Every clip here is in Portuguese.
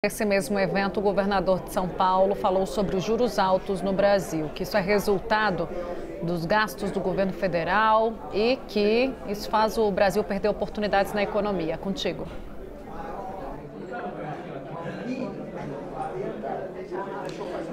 Nesse mesmo evento, o governador de São Paulo falou sobre os juros altos no Brasil, que isso é resultado dos gastos do governo federal e que isso faz o Brasil perder oportunidades na economia. Contigo.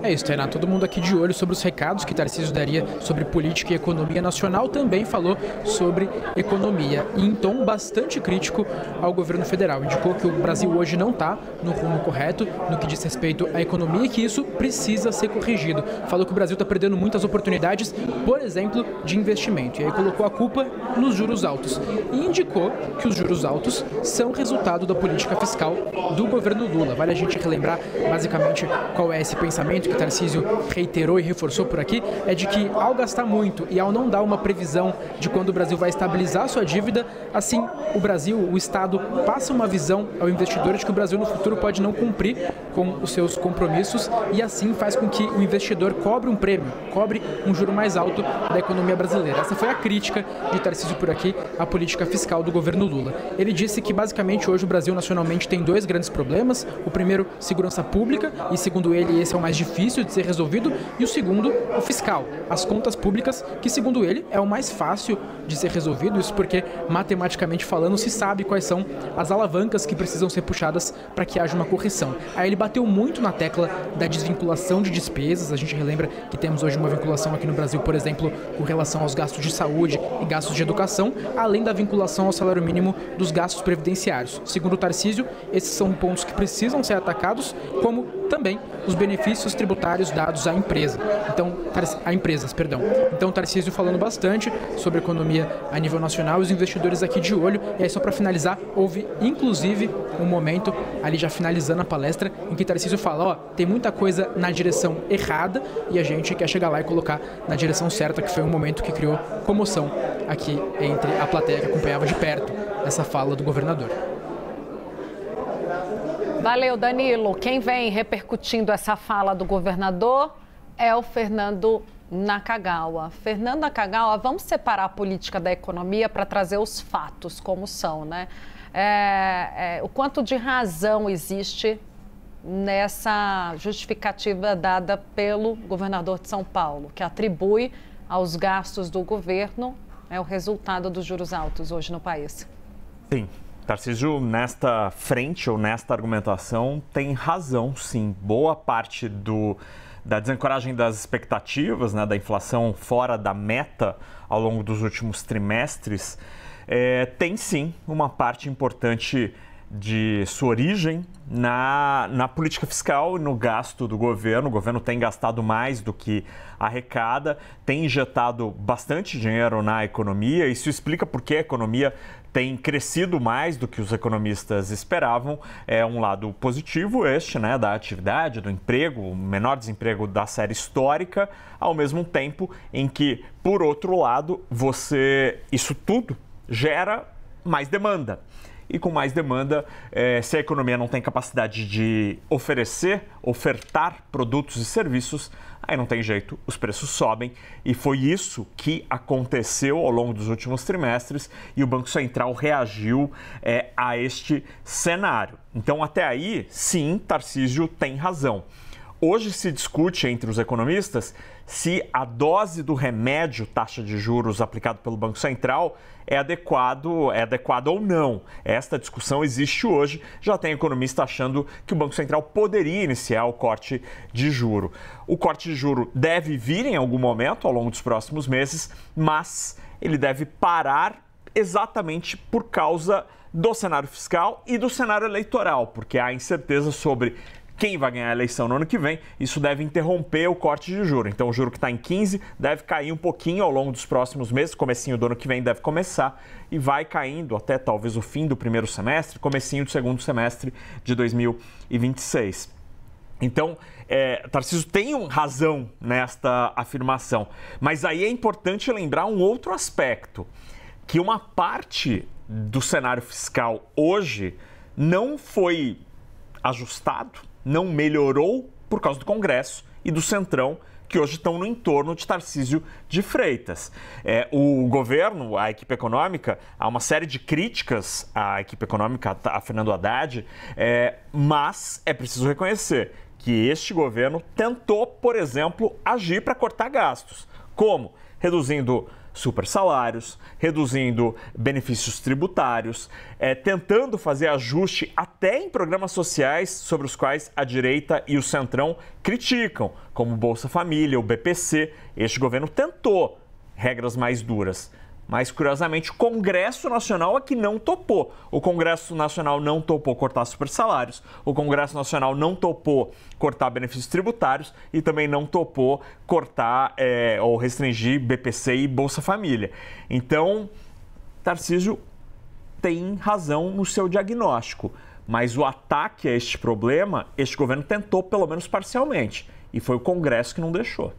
É isso, Tainá. Todo mundo aqui de olho sobre os recados que Tarcísio daria sobre política e economia nacional. Também falou sobre economia e em tom bastante crítico ao governo federal. Indicou que o Brasil hoje não está no rumo correto no que diz respeito à economia e que isso precisa ser corrigido. Falou que o Brasil está perdendo muitas oportunidades, por exemplo, de investimento. E aí colocou a culpa nos juros altos. E indicou que os juros altos são resultado da política fiscal do governo Lula. Vale a gente relembrar basicamente qual é esse pensamento que Tarcísio reiterou e reforçou por aqui, é de que ao gastar muito e ao não dar uma previsão de quando o Brasil vai estabilizar sua dívida, assim o Brasil, o Estado, passa uma visão ao investidor de que o Brasil no futuro pode não cumprir com os seus compromissos e assim faz com que o investidor cobre um prêmio, cobre um juro mais alto da economia brasileira. Essa foi a crítica de Tarcísio por aqui à política fiscal do governo Lula. Ele disse que basicamente hoje o Brasil nacionalmente tem dois grandes problemas. O primeiro, segurança pública, e segundo ele esse é o mais difícil de ser resolvido, e o segundo, o fiscal, as contas públicas, que segundo ele é o mais fácil de ser resolvido, isso porque matematicamente falando se sabe quais são as alavancas que precisam ser puxadas para que haja uma correção. Aí ele bateu muito na tecla da desvinculação de despesas. A gente relembra que temos hoje uma vinculação aqui no Brasil, por exemplo, com relação aos gastos de saúde e gastos de educação, além da vinculação ao salário mínimo dos gastos previdenciários. Segundo o Tarcísio, esses são pontos que precisam ser atacados, como também os benefícios tributários dados à empresa. Então, Tarcísio falando bastante sobre economia a nível nacional, os investidores aqui de olho. E aí, só para finalizar, houve inclusive um momento, ali já finalizando a palestra, em que Tarcísio fala, tem muita coisa na direção errada e a gente quer chegar lá e colocar na direção certa, que foi um momento que criou comoção aqui entre a plateia que acompanhava de perto essa fala do governador. Valeu, Danilo. Quem vem repercutindo essa fala do governador é o Fernando Nakagawa. Fernando Nakagawa, vamos separar a política da economia para trazer os fatos como são, né? O quanto de razão existe nessa justificativa dada pelo governador de São Paulo, que atribui aos gastos do governo o resultado dos juros altos hoje no país? Sim. Tarcísio, nesta frente ou nesta argumentação, tem razão, sim. Boa parte da desancoragem das expectativas, né, da inflação fora da meta ao longo dos últimos trimestres, tem sim uma parte importante de sua origem na política fiscal e no gasto do governo. O governo tem gastado mais do que arrecada, tem injetado bastante dinheiro na economia. Isso explica por que a economia tem crescido mais do que os economistas esperavam. É um lado positivo este, né, da atividade, do emprego, o menor desemprego da série histórica, ao mesmo tempo em que, por outro lado, isso tudo gera mais demanda. E com mais demanda, se a economia não tem capacidade de ofertar produtos e serviços, aí não tem jeito, os preços sobem. E foi isso que aconteceu ao longo dos últimos trimestres e o Banco Central reagiu a este cenário. Então, até aí, sim, Tarcísio tem razão. Hoje se discute entre os economistas se a dose do remédio taxa de juros aplicado pelo Banco Central é adequada ou não. Esta discussão existe hoje. Já tem economista achando que o Banco Central poderia iniciar o corte de juro. O corte de juro deve vir em algum momento ao longo dos próximos meses, mas ele deve parar exatamente por causa do cenário fiscal e do cenário eleitoral, porque há incerteza sobre quem vai ganhar a eleição no ano que vem. Isso deve interromper o corte de juro. Então, o juro que está em 15 deve cair um pouquinho ao longo dos próximos meses. Comecinho do ano que vem deve começar e vai caindo até talvez o fim do primeiro semestre, comecinho do segundo semestre de 2026. Então, Tarcísio tem razão nesta afirmação. Mas aí é importante lembrar um outro aspecto, que uma parte do cenário fiscal hoje não foi ajustado, não melhorou por causa do Congresso e do Centrão, que hoje estão no entorno de Tarcísio de Freitas. O governo, a equipe econômica, há uma série de críticas à equipe econômica, a Fernando Haddad, mas é preciso reconhecer que este governo tentou, por exemplo, agir para cortar gastos. Como? Reduzindo supersalários, reduzindo benefícios tributários, tentando fazer ajuste até em programas sociais sobre os quais a direita e o Centrão criticam, como Bolsa Família, o BPC. Este governo tentou regras mais duras. Mas, curiosamente, o Congresso Nacional é que não topou. O Congresso Nacional não topou cortar supersalários, o Congresso Nacional não topou cortar benefícios tributários e também não topou cortar ou restringir BPC e Bolsa Família. Então, Tarcísio tem razão no seu diagnóstico, mas o ataque a este problema, este governo tentou pelo menos parcialmente, e foi o Congresso que não deixou.